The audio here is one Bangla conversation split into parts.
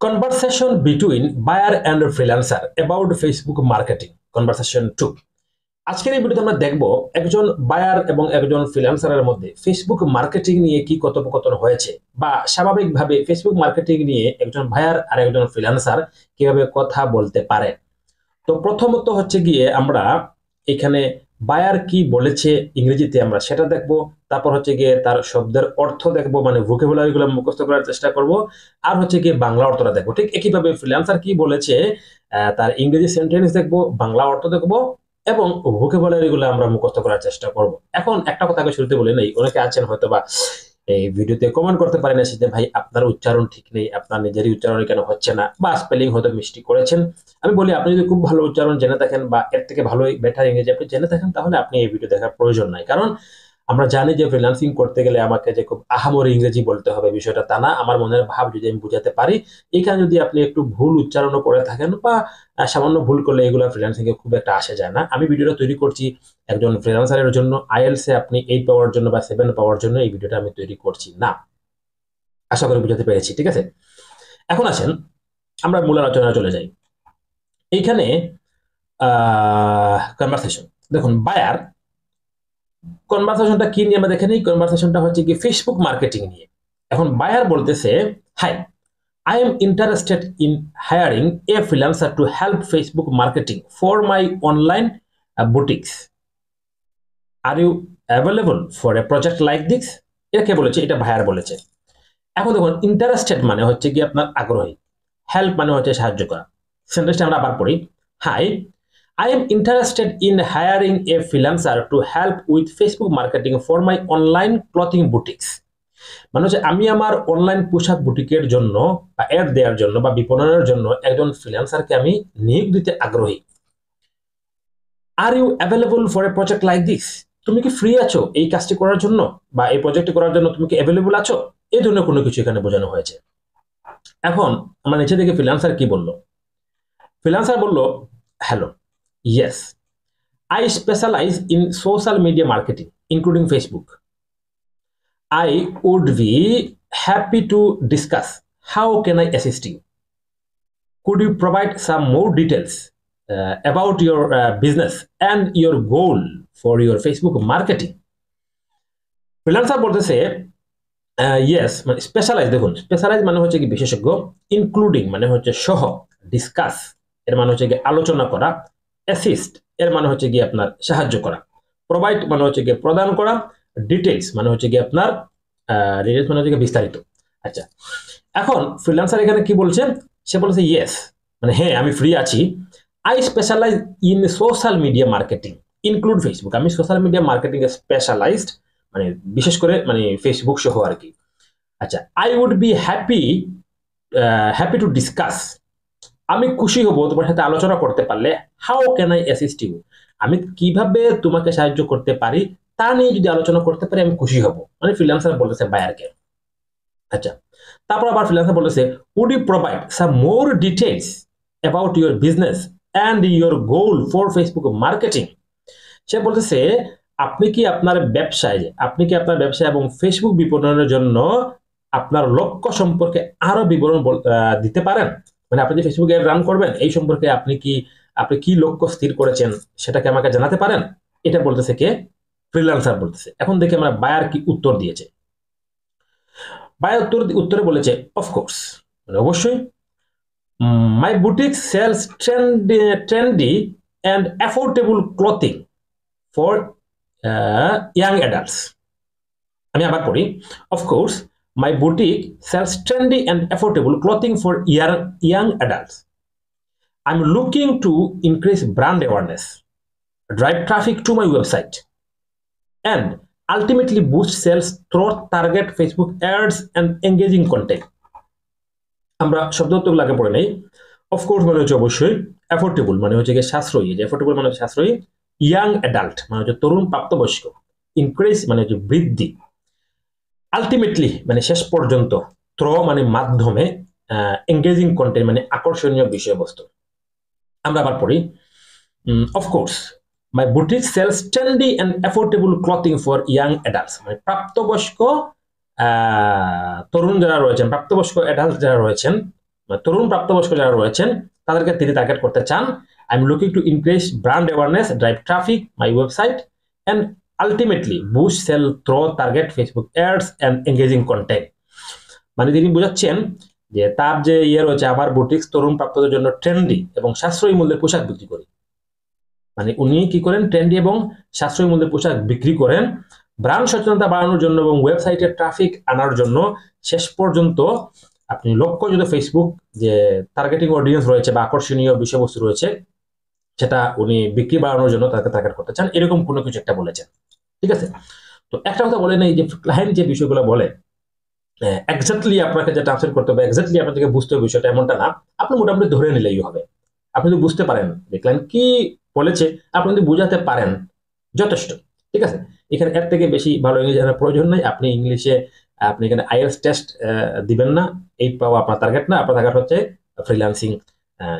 Conversation between buyer and freelancer about Facebook marketing. Conversation 2. আজকের এই ভিডিওতে আমরা দেখব একজন বায়ার এবং একজন ফ্রিল্যান্সারের মধ্যে ফেসবুক মার্কেটিং নিয়ে কি কথোপকথন হয়েছে, বা স্বাভাবিকভাবে ফেসবুক মার্কেটিং নিয়ে একজন বায়ার আর একজন ফ্রিল্যান্সার কিভাবে কথা বলতে পারে। তো প্রথমত হচ্ছে গিয়ে আমরা এখানে বায়ার কি বলেছে ইংরেজিতে আমরা সেটা দেখব, তারপর হচ্ছে গিয়ে তার শব্দের অর্থ দেখবো, মানে ভোকাবুলারিগুলো মুখস্থ করার চেষ্টা করব, আর হচ্ছে গিয়ে বাংলা অর্থটা দেখবো। ঠিক একইভাবে ফ্রিল্যান্সার কি বলেছে তার ইংরেজি সেন্টেন্স দেখবো, বাংলা অর্থ দেখবো এবং ভোকাবুলারিগুলো আমরা মুখস্থ করার চেষ্টা করব। এখন একটা কথা আগে শুরুতে বলে নেই, অনেকে আছেন হয়তো বা এই ভিডিওতে কমেন্ট করতে পারেন এসে যে ভাই আপনার উচ্চারণ ঠিক নেই, আপনার নিজেরই উচ্চারণ কেন হচ্ছে না, বা স্পেলিং হয়তো মিস্টেক করেছেন। আমি বলি আপনি যদি খুব ভালো উচ্চারণ জেনে থাকেন বা এর থেকে ভালোই বেটার ইংরেজি আপনি জেনে থাকেন, তাহলে আপনি এই ভিডিও দেখার প্রয়োজন নাই। কারণ আমরা জানি যে ফ্রিল্যান্সিং করতে গেলে আমাকে যে খুব আহামরি ইংরেজি বলতে হবে বিষয়টা তা না। আমার মনের ভাব যদি আমি বুঝাতে পারি, এখানে যদি আপনি একটু ভুল উচ্চারণও করে থাকেন বা সামান্য ভুল করলে এগুলো ফ্রিল্যান্সিং এ খুব একটা আসে যায় না। আমি ভিডিওটা তৈরি করছি একজন ফ্রিল্যান্সারের জন্য, আইএলটিএস এ আপনি 8 পাওয়ার জন্য বা 7 পাওয়ার জন্য এই ভিডিওটা আমি তৈরি করছি না। আশা করি বুঝাতে পেরেছি, ঠিক আছে। এখন আসেন আমরা মূল আলোচনায় চলে যাই। এইখানে কনভারসেশন দেখুন, বায়ার কনভারসেশনটা কি নিয়ে আমরা দেখে নিই। কনভারসেশনটা হচ্ছে কি ফেসবুক মার্কেটিং নিয়ে। এখন বায়ার বলতেছে, high, I am interested in hiring a freelancer to help Facebook marketing for my online boutiques. Are you available for a project like this? এটা কে বলেছে? এটা বায়ার বলেছে। এখন দেখুন, ইন্টারেস্টেড মানে হচ্ছে কি আপনার আগ্রহী, হেল্প মানে হচ্ছে সাহায্য করা। সেন্টেন্সটা আমরা আবার পড়ি। Hi, I am interested in hiring a freelancer to help with Facebook marketing for my online clothing boutiques. মানে হচ্ছে আমি আমার অনলাইন পোশাক বুটিকের জন্য বা অ্যাড দেওয়ার জন্য বা বিপণনের জন্য একজন ফ্রিল্যান্সারকে আমি নিয়োগ দিতে আগ্রহী। Are you available for a project like this? তুমি কি ফ্রি আছো এই কাজটি করার জন্য বা এই প্রজেক্টটি করার জন্য? তুমি কি অ্যাভেলেবল আছো? এই ধরনের কোনো কিছু এখানে বোঝানো হয়েছে। এখন আমরা নিচে থেকে ফ্রিল্যান্সার কি বললো? ফ্রিল্যান্সার বলল, hello, yes, I specialize in social media marketing including Facebook. I would be happy to discuss how can I assist you. Could you provide some more details about your business and your goal for your Facebook marketing? Freelancer বলতেছে ইয়েস, মানে স্পেশালাইজ। দেখুন, স্পেশালাইজ মানে হচ্ছে কি বিশেষজ্ঞ, ইনক্লুডিং মানে হচ্ছে সহ, ডিসকাস এর মানে হচ্ছে কি আলোচনা করা, অ্যাসিস্ট এর মানে হচ্ছে কি আপনার সাহায্য করা, প্রোভাইড মানে হচ্ছে কি প্রদান করা, ডিটেইলস মানে হচ্ছে কি আপনার ডিটেইলস মানে হচ্ছে কি বিস্তারিত। আচ্ছা, এখন ফ্রিল্যান্সার এখানে কি বলছেন? সে বলেছে ইয়েস, মানে হ্যাঁ আমি ফ্রি আছি। I specialize in social media marketing include Facebook. আমি সোশ্যাল মিডিয়া মার্কেটিং এ স্পেশালাইজড, মানে বিশেষ করে মানে ফেসবুক সহ আর কি। আচ্ছা, I would be happy to discuss. আমি খুশি হব তোমার সাথে আলোচনা করতে পারলে। How can I assist you? আমি কিভাবে তোমাকে সাহায্য করতে পারি তা নিয়ে যদি আলোচনা করতে পারি আমি খুশি হব, মানে ফ্রিল্যান্সার বলেছে বায়ারকে। আচ্ছা, তারপর আবার ফ্রিল্যান্সার বলেছে, would you provide some more details about your business and your goal for Facebook marketing. সে বলতেছে আপনি কি আপনার ব্যবসায় এবং ফেসবুক বিপণনের জন্য আপনার লক্ষ্য সম্পর্কে আরো বিবরণ দিতে পারেন? মানে আপনি যে ফেসবুক এড রান করবেন এই সম্পর্কে আপনি কি লক্ষ্য স্থির করেছেন সেটাকে আমাকে জানাতে পারেন? এটা বলতেছে কে? ফ্রিল্যান্সার বলতেছে। এখন দেখি আমরা বায়ার কি উত্তর দিয়েছে। বায়ার উত্তরে বলেছে, অফকোর্স, মানে অবশ্যই, my boutique sells trendy and affordable clothing for young adults. আমি আবার পড়ি, of course my boutique sells trendy and affordable clothing for young adults. I am looking to increase brand awareness, drive traffic to my website, and ultimately boost sales through target Facebook ads and engaging content. আমরা শব্দগুলো আগে পড়ে নেই। অফকোর্স মানে হচ্ছে অবশ্যই, অ্যাফোর্ডেবল মানে হচ্ছে সাশ্রয়ী, যে অ্যাফোর্ডেবল মানে হচ্ছে সাশ্রয়ী, ইয়াং অ্যাডাল্ট মানে হচ্ছে তরুণ প্রাপ্তবয়স্ক, ইনক্রিজ মানে হচ্ছে বৃদ্ধি, আলটিমেটলি মানে শেষ পর্যন্ত, থ্রো মানে মাধ্যমে, এঙ্গেজিং কন্টেন্ট মানে আকর্ষণীয় বিষয়বস্তু। আমরা আবার পড়ি, of course my boutique sells trendy and affordable clothing for young adults, মানে প্রাপ্তবয়স্ক তরুণ যারা রয়েছেন, প্রাপ্তবয়স্ক অ্যাডাল্ট যারা রয়েছেন তরুণ প্রাপ্তবয়স্ক যারা রয়েছেন তাদেরকে তিনি টার্গেট করতে চান। I am looking to increase brand awareness, drive traffic my website and ultimately boost sale through target Facebook ads and engaging content. মানে তিনি বোঝাচ্ছেন যে তার যে রয়েছে, আমার বুটিক্স তরুণ প্রাপ্তদের জন্য ট্রেন্ডি এবং সাশ্রয়ী মূল্যের পোশাক বিক্রি করি। মানে উনি কি করেন, ট্রেন্ডি এবং সাশ্রয়ী মূল্যের পোশাক বিক্রি করেন ব্র্যান্ড সচেতনতা বাড়ানোর জন্য এবং ওয়েবসাইটে ট্রাফিক আনার জন্য। শেষ পর্যন্ত আপনি লক্ষ্য যদি ফেসবুক যে টার্গেটিং অডিয়েন্স রয়েছে বা আকর্ষণীয় বিষয়বস্তু রয়েছে সেটা উনি বিক্রি বাড়ানোর জন্য তাকে টার্গেট করতে চান, এরকম কোনো কিছু একটা বলেছেন। ঠিক আছে, তো একটা কথা বলে নেই যে ক্লায়েন্ট যে বিষয়গুলো বলে এক্স্যাক্টলি আপনাকে যে ট্রান্সলেট করতে হবে, এক্স্যাক্টলি আপনাকে বুঝতে হবে বিষয়টা এমনটা না, আপনি মোটামুটি ধরে নিলেই হবে। আপনি যদি বুঝতে পারেন যে ক্লায়েন্ট কি বলেছে, আপনি যদি বুঝাতে পারেন যথেষ্ট। ঠিক আছে, এখানে এর থেকে বেশি ভালো ইংলিশ জানার প্রয়োজন নেই। আপনি ইংলিশে আপনি এখানে আইএলটিএস টেস্ট দিবেন না, 8 পাওয়া আপনার টার্গেট না। আপনার টার্গেট হচ্ছে ফ্রিল্যান্সিং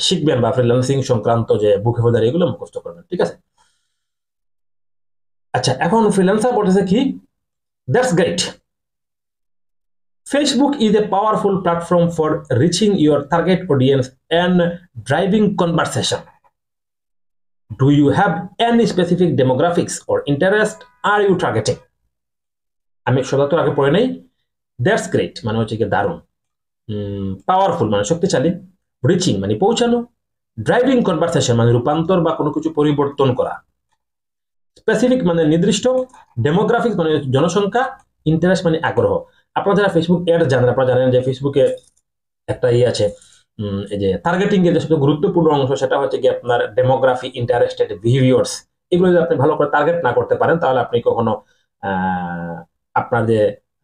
শিখবেন বা ফ্রিল্যান্সিং সংক্রান্ত যে ভোকাবুলারি এগুলো মুখস্থ করবেন। ঠিক আছে, আচ্ছা এখন ফ্রিল্যান্সার বলতেছে কি, that's great, Facebook is a powerful platform for reaching your target audience and driving conversation. Do you have any specific demographics or interest are you targeting? আমি শব্দটা আগে পড়ে নেই। দ্যাটস গ্রেট মানে হচ্ছে কি দারুণ, পাওয়ারফুল মানে শক্তিশালী, রিচিং মানে পৌঁছানো, ড্রাইভিং কনভারসেশন মানে রূপান্তর বা কোনো কিছু পরিবর্তন করা, স্পেসিফিক মানে নির্দিষ্ট, ডেমোগ্রাফিক মানে জনসংখ্যা, ইন্টারেস্ট মানে আগ্রহ। আপনারা যারা ফেসবুক এড জানেন, আপনারা জানেন যে ফেসবুকে একটা আছে এই যে টার্গেটিং এর যে সবচেয়ে গুরুত্বপূর্ণ অংশ সেটা হচ্ছে কি আপনার ডেমোগ্রাফি, ইন্টারেস্টেড, বিহেভিয়ার্স। এগুলো যদি আপনি ভালো করে টার্গেট না করতে পারেন তাহলে আপনি কখনো আপনার যে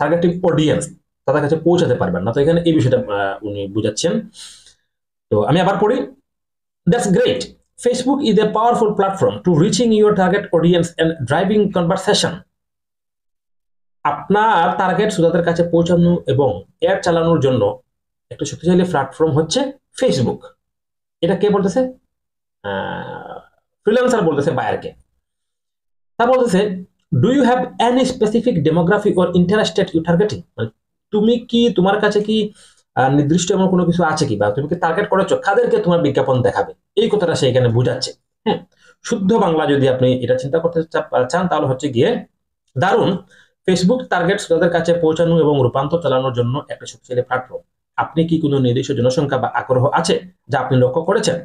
টার্গেটিং অডিয়েন্স তাদের কাছে পৌঁছাতে পারবেন না। তো এখানে এই বিষয়টা উনি বুঝাচ্ছেন। তো আমি আবার পড়ি, that's great, Facebook is a powerful platform to reaching your target audience and driving conversation. আপনার টার্গেট শ্রোতাদের কাছে পৌঁছানো এবং এড চালানোর জন্য একটা শক্তিশালী প্ল্যাটফর্ম হচ্ছে ফেসবুক। এটা কে বলতেছে? ফ্রিল্যান্সার বলতেছে বায়ারকে। তা বলতেছে, do you have any specific demography or interested you targeting? মানে তুমি কি, তোমার কাছে কি নির্দিষ্ট এমন কোনো কিছু আছে কি, বা তুমি কি টার্গেট করেছো কাদেরকে তোমার বিজ্ঞাপন দেখাবে, এই কথাটা সে এখানে বুঝাচ্ছে। হ্যাঁ, শুদ্ধ বাংলা যদি আপনি এটা চিন্তা করতে চান তাহলে হচ্ছে গিয়ে দারুণ, ফেসবুক টার্গেট তাদের কাছে পৌঁছানো এবং রূপান্তর চালানোর জন্য একটা শক্তিশালী প্ল্যাটফর্ম। আপনি কি কোনো নির্দিষ্ট জনসংখ্যা বা আগ্রহ আছে যা আপনি লক্ষ্য করেছেন?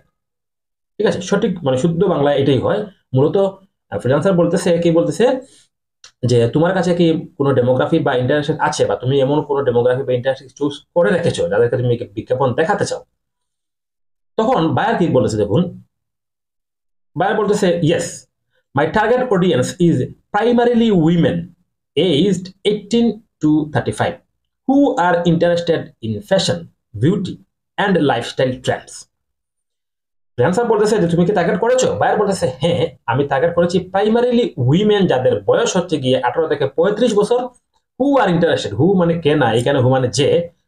ঠিক আছে, সঠিক মানে শুদ্ধ বাংলা এটাই হয়। মূলত ফ্রিল্যান্সার বলতেছে, কি বলতেছে যে তোমার কাছে কি কোনো ডেমোগ্রাফি বা ইন্টারেস্ট আছে, বা তুমি এমন কোনো ডেমোগ্রাফি বা ইন্টারেস্ট চুজ করে রেখেছো যাদেরকে তুমি বিজ্ঞাপন দেখাতে চাও। তখন বায়ার কি বলেছে দেখুন, বায়ার বলতেছে, yes, my target audience is primarily women aged 18 to 35 who are interested in fashion, beauty and lifestyle trends. Freelancer বলতেছে যে তুমি কি টার্গেট করেছো? বায়ার বলতেছে হ্যাঁ, আমি টার্গেট করেছি প্রাইমারিলি উইমেন, যাদের বয়স হচ্ছে গিয়ে 18 থেকে 35 বছর। হু আর ইন্টারেস্টেড, হু মানে কে না, এখানে হু মানে যে,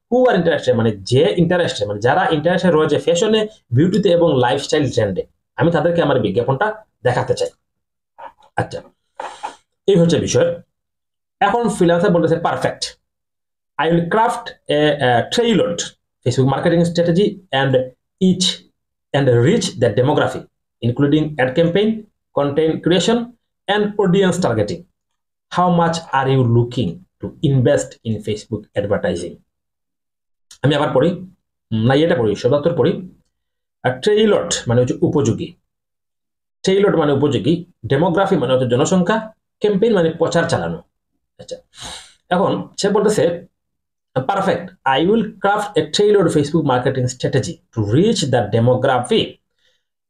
হু আর ইন্টারেস্টেড মানে যে ইন্টারেস্টেড, মানে যারা ইন্টারেস্টেড রয়েছে ফ্যাশনে, বিউটিতে এবং লাইফস্টাইল ট্রেন্ডে, আমি তাদেরকে আমার বিজ্ঞাপনটা দেখাতে চাই। আচ্ছা, এই হচ্ছে বিষয়। এখন ফ্রিল্যান্সার বলতেছে perfect, I will craft a tailored Facebook marketing strategy and reach that demographic, including ad campaign, content creation, and audience targeting. How much are you looking to invest in Facebook advertising? আমি আবার পড়ি, না এটা পড়ি, শব্দার্থ পড়ি। ট্রেইলড মানে হচ্ছে উপযোগী, ট্রেইলড মানে উপযোগী, ডেমোগ্রাফি মানে হচ্ছে জনসংখ্যা, ক্যাম্পেইন মানে প্রচার চালানো। আচ্ছা, এখন সে বলতেছে perfect, I will craft a tailored Facebook marketing strategy to reach the demographic,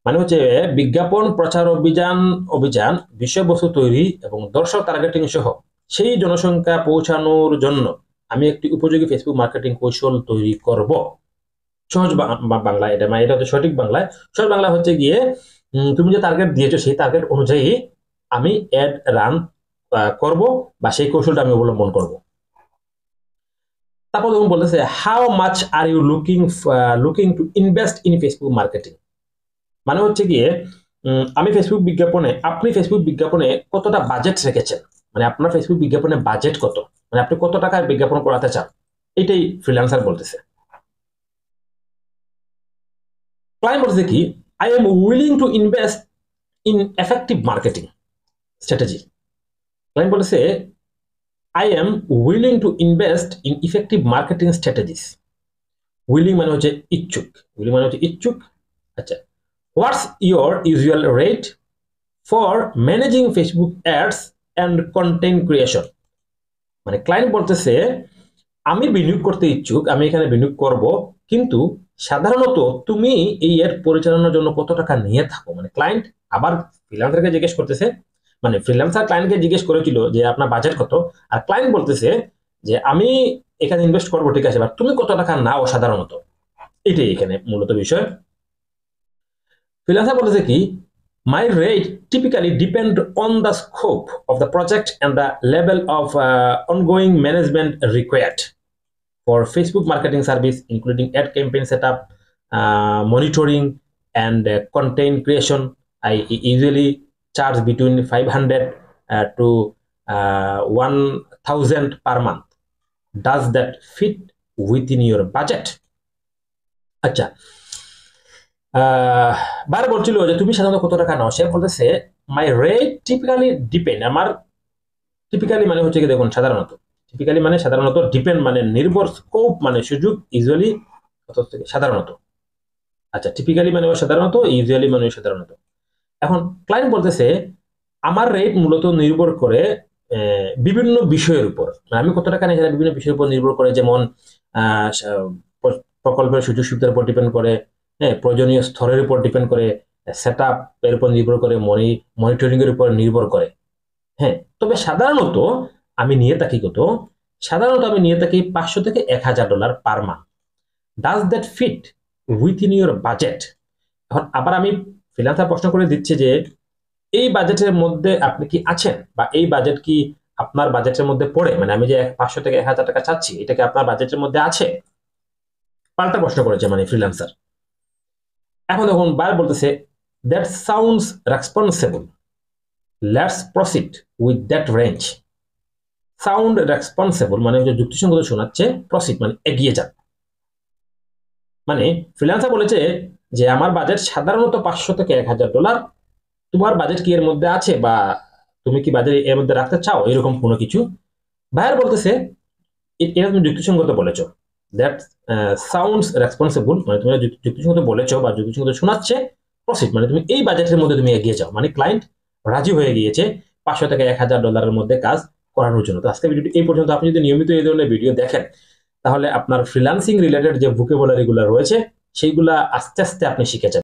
মানে হচ্ছে বিজ্ঞাপন প্রচার অভিযান বিষয়বস্তু তৈরি এবং দর্শক টার্গেটিং সহ সেই জনসংখ্যা পৌঁছানোর জন্য আমি একটি উপযোগী ফেসবুক মার্কেটিং কৌশল তৈরি করব। সহজ বাংলা এটা, মানে এটা হচ্ছে সঠিক বাংলায়। সহজ বাংলা হচ্ছে গিয়ে তুমি যে টার্গেট দিয়েছো সেই টার্গেট অনুযায়ী আমি অ্যাড রান করব বা সেই কৌশলটা আমি অবলম্বন করব। তারপর তুমি বলতেছে how much are you looking to invest in Facebook marketing, মানে হচ্ছে গিয়ে আপনি ফেসবুক বিজ্ঞাপনে কতটা বাজেট রেখেছেন, মানে আপনার ফেসবুক বিজ্ঞাপনে বাজেট কত, মানে আপনি কত টাকার বিজ্ঞাপন করাতে চান, এটাই ফ্রিল্যান্সার বলতেছে। ক্লায়েন্ট বলছে কি, I am willing to invest in effective marketing strategy. Client বলেছে I am willing to invest in effective marketing strategies. Willing মানে হচ্ছে ইচ্ছুক, উইলিং মানে হচ্ছে ইচ্ছুক। আচ্ছা, what's your usual rate for managing Facebook ads and content creation. মানে ক্লায়েন্ট বলতেছে আমি বিনিয়োগ করতে ইচ্ছুক, আমি এখানে বিনিয়োগ করব, কিন্তু সাধারণত তুমি এই এর পরিচালনার জন্য কত টাকা নিয়ে থাকো। মানে ক্লায়েন্ট আবার ফ্রিল্যান্সারকে জিজ্ঞেস করতেছে, মানে ফ্রিল্যান্সার ক্লায়েন্টকে জিজ্ঞেস করেছিল যে আপনার বাজেট কত, আর ক্লায়েন্ট বলতেছে যে আমি এখানে ইনভেস্ট করবো, ঠিক আছে, বাট তুমি কত টাকা নাও সাধারণত, এটাই এখানে মূলত বিষয়। ফ্রিল্যান্সার বলতেছে কি, my rate typically depend on the scope of the project and the level of ongoing management required for Facebook marketing service, including ad campaign setup, monitoring, and content creation. I usually charge between 500 to 1000 per month. Does that fit within your budget? আচ্ছা, বার বলছিল যে তুমি সাধারণত কত টাকা নাও। সে বলতেছে মাই রেট টিপিক্যালি ডিপেন্ড, আমার টিপিক্যালি মানে হচ্ছে কি, দেখুন সাধারণত, টিপিক্যালি মানে সাধারণত, ডিপেন্ড মানে নির্ভর, স্কোপ মানে সুযোগ, ইউজুয়ালি সাধারণত। আচ্ছা, টিপিক্যালি মানে সাধারণত, ইউজুয়ালি মানে সাধারণত। এখন ক্লায়েন্ট বলতেছে আমার রেট মূলত নির্ভর করে বিভিন্ন বিষয়ের উপর, আমি কত টাকা নেই সেটা বিভিন্ন বিষয়ের উপর নির্ভর করে, যেমন প্রকল্পের সুযোগ সুবিধার উপর ডিপেন্ড করে, হ্যাঁ, প্রয়োজনীয় স্তরের উপর ডিপেন্ড করে, সেট আপ এর উপর নির্ভর করে, মনিটরিং এর উপর নির্ভর করে। হ্যাঁ, তবে সাধারণত আমি নিয়ে থাকি কত, সাধারণত আমি নিয়ে থাকি $500 থেকে $1000 per month. Does that fit within your budget? এখন আবার আমি ফ্রিল্যান্সার প্রশ্ন করে দিচ্ছি যে এই বাজেটের মধ্যে আপনি কি আছেন, বা এই বাজেট কি আপনার বাজেটের মধ্যে পড়ে, মানে আমি যে 500 থেকে 1000 টাকা চাচ্ছি, এটা কি আপনার বাজেটের মধ্যে আছে? পাল্টা প্রশ্ন করেছে মানে ফ্রিল্যান্সার। এখন দেখুন বায়ার বলতেছে that sounds responsible, let's proceed with that range. Sound responsible মানে হচ্ছে যুক্তিসঙ্গত শোনাচ্ছে, প্রসিড মানে এগিয়ে যান। মানে ফ্রিল্যান্সার বলেছে যে আমার বাজেট সাধারণত $500 থেকে $1000, তোমার বাজেট কি এর মধ্যে আছে, বা তুমি কি বাজেট এর মধ্যে রাখতে চাও, এরকম কোনো কিছু। বায়ার বলতেছে এটা তুমি যুক্তিসঙ্গত বলেছো, দ্যাট সাউন্ডস রেসপন্সিবল মানে তুমি যুক্তিসঙ্গত বলেছো বা যুক্তিসঙ্গত শোনাচ্ছে, প্রসিড মানে তুমি এই বাজেটের মধ্যে তুমি এগিয়ে যাও। মানে ক্লায়েন্ট রাজি হয়ে গিয়েছে $500 থেকে $1000 মধ্যে কাজ করানোর জন্য। তো আজকে ভিডিওটি এই পর্যন্ত। আপনি যদি নিয়মিত এই ধরনের ভিডিও দেখেন, তাহলে আপনার ফ্রিল্যান্সিং রিলেটেড যে ভোকাবুলারি গুলো রয়েছে সেইগুলা আস্তে আস্তে আপনি শিখে যাবেন।